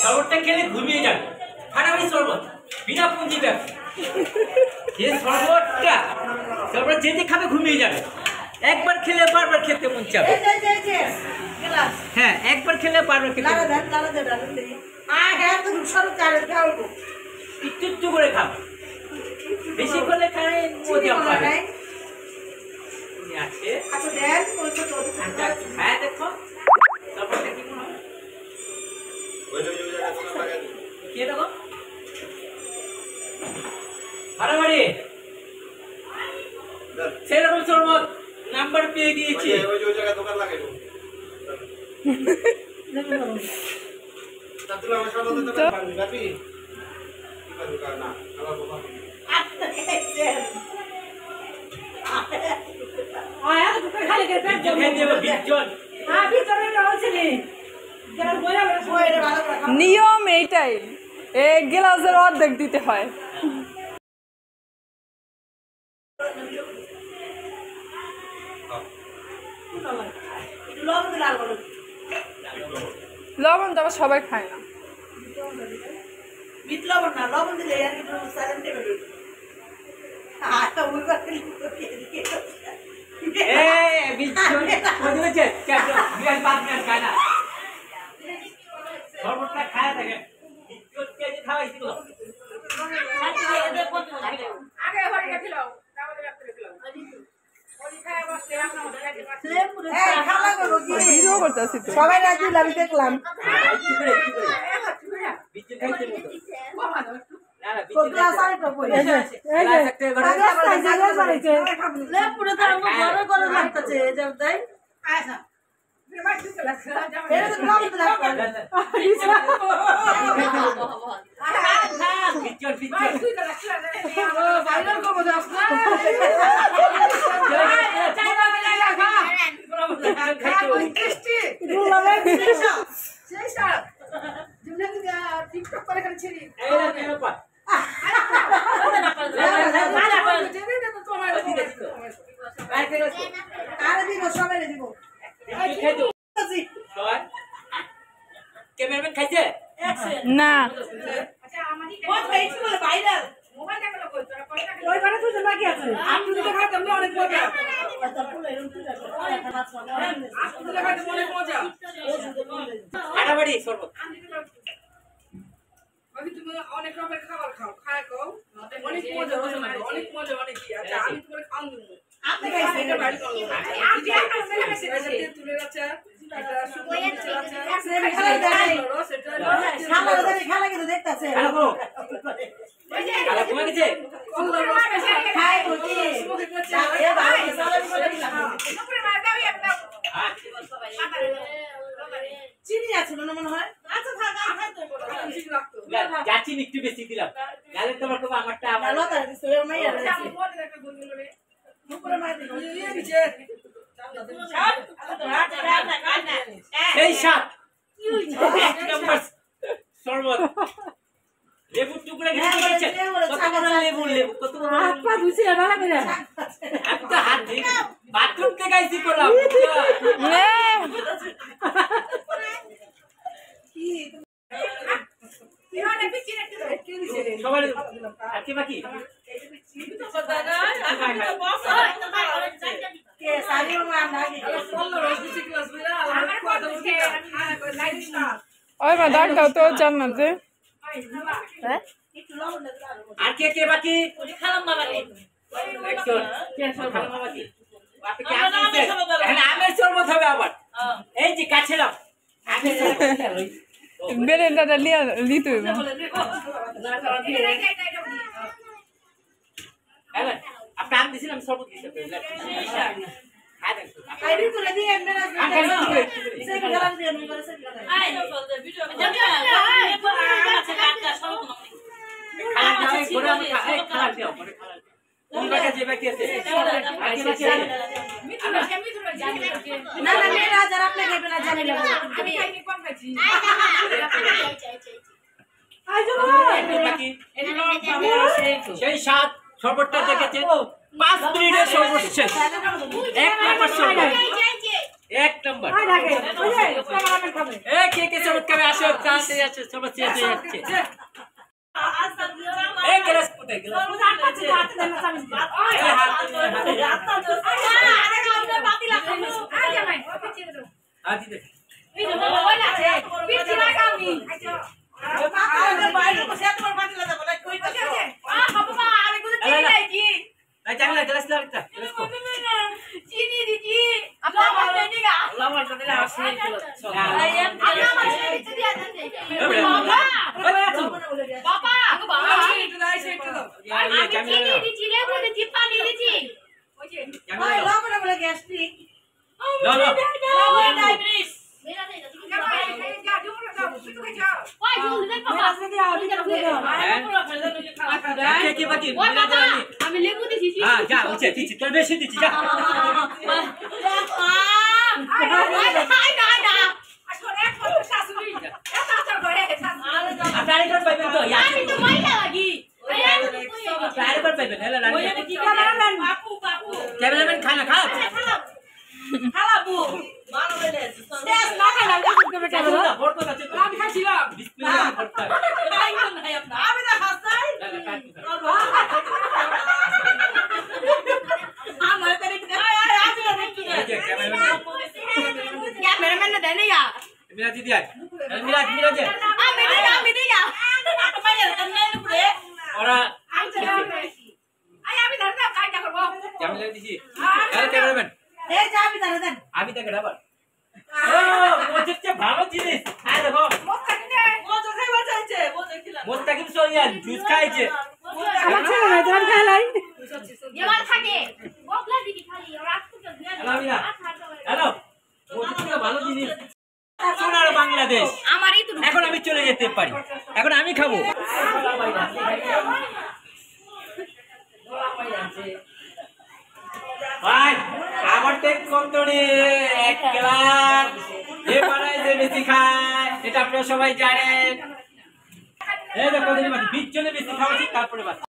শরবতটা খেলে ঘুমিয়ে যাবে ফাটাফাটি শরবত বিনা পুঁজি ব্যবসা যে শরবত যে খাবে ঘুমিয়ে যাবে একবার খেলে বারবার খেতে মন চাবে হ্যাঁ একবার খেলে বারবার খেতে একটু একটু করে খাবে বেশি করে খায় মজা পাবে আছে হ্যাঁ দেখো শরবতটা কি মনে হয় কে দেখো ফাটাফাটি সেরকম শরবত নাম্বার পেয়ে গিয়েছি ওই জায়গায় দোকান লাগাই দেব তাহলে আমার শরবত দিতে পারবি বাপি কি করব না আবার বাবা আয়া তো খালি করে পেট জমে দেব বিজন হ্যাঁ ভিতরে রয়েছে নিয়ম এইটাই এক গ্লাসের অর্ধেক দিতে হয় লবণ তো আবার সবাই খায় না লবণ দিলে শরবতটা খায় থাকে খাওয়াইছিল সবাই রাজি আমি দেখলাম ক্যামেরাম্যান খাইছে না ফাটাফাটি শরবত অনেক রকমের খাবার খাও খায় খাও অনেক মজা অনেক মজা অনেক কি আচ্ছা আমি তোমাকে খাওয়ান দেবো আপনি খাইছেন এটা বাড়ি করো আপনি তুলে রাখা এটা সুন্দর আছে খালা কিন্তু দেখতাছে হ্যালো খালা ঘুমা গেছে খায় বলছি এ ভাই সালামি করে দিলাম উপরে মার দাও একটা চিনি আছে না মনে হয় আচ্ছা থাক আমি তো বলো ঠিক লাগতো যাচ্ছি একটু বেশি দিলাম গালে তোমার তো আমারটা আমার লতা দিছে ওই মাইয়া আমি বলে একটা গুনগুন করে উপরে মার দিই এই বিচে এই সাত এক নাম্বার শরবত লেবু টুকরা কিছু বলছে কত বড় লেবু কত বড় হাত পা ধুইছে না ভালো করে আমি তো হাত ধুই বাথরুম থেকে আইছি করলাম সবাই আজকে বাকি ওই মা দাঁড়াও তো জান্নাতে আর কে কে বাকি খালাম বাবাকে আমের শরবত হবে আবার এই যে কাছে নাও বেরেন্ডাটা লিতে হইব আপনি আম দিয়েছিলাম শরবত সেই সাত শরবতটা দেখেছে 5 মিনিটের শরবত শেষ 1 নাম্বার শরবত এক নম্বর কে কে শরবত খাবে আসো চাতে যাচ্ছে শরবত শেষ হয়ে যাচ্ছে এই গ্লাস কোথায় গ্লাস আদি দেখ चांगला ग्लास लागता चीनी दीदी अपना बात देगा अल्लाह वाला तेरा आशे पापा यार ये चीनी दी चीनी को दी पानी दी लो लो डायबिटीज मेरा नहीं ওই জল দে পাপা কি বাকি আমি লেবু দিছি হ্যাঁ যা উঠে দিছি তোর বেশি দিছি যা আপনারে কোন পাইবেন তো আমি তো মাইলা লাগি আপনারে কোন পাইবেন হেলা রানী ওই কি ক্যামেরাম্যান বাপু ক্যামেরাম্যান খানা খা খালাবু মানো বলে শেষ না খাইলা ক্যামেরা ফটো আছে তো আমি খাইছিলাম বিসমিল্লাহ করতে নাই নাই আপনা আমি না হাসাই আমার তেরে আমি না দেখি ক্যামেরাম্যান না দেনেগা मेरा दीदी आए मेरा मेरा जे আমি দিগা মাইলা তন্নে উপরে और আমি ধরতা কাই না করব कैमरा दीजिए अरे कैमरामैन এই যা আমি ধরে দেন আমি তাকে ডাবল ও মোজতে ভালো জিনিস আয় দেখো মোজো খাইবা চাইছে মোজো খিলা মোস্তাকিম সোনিয়াল জুস খাইছে আমার ছেলে না তোমার খালাই এবার থাকে বকলা দিবি খালি রাত তো হ্যালো মিনা হ্যালো মোজতে ভালো জিনিস সোনার বাংলাদেশ আমারই তো এখন আমি চলে যেতে পারি এখন আমি খাবো ভাই আমার টেক কন্ট্রোলে এক গ্লাস এ বানাই যে বেশি খায় এটা আপনারা সবাই জানেন এই দেখো দিদি মাটি 20 জনে বেশি খাওয়া উচিত তারপরে বাস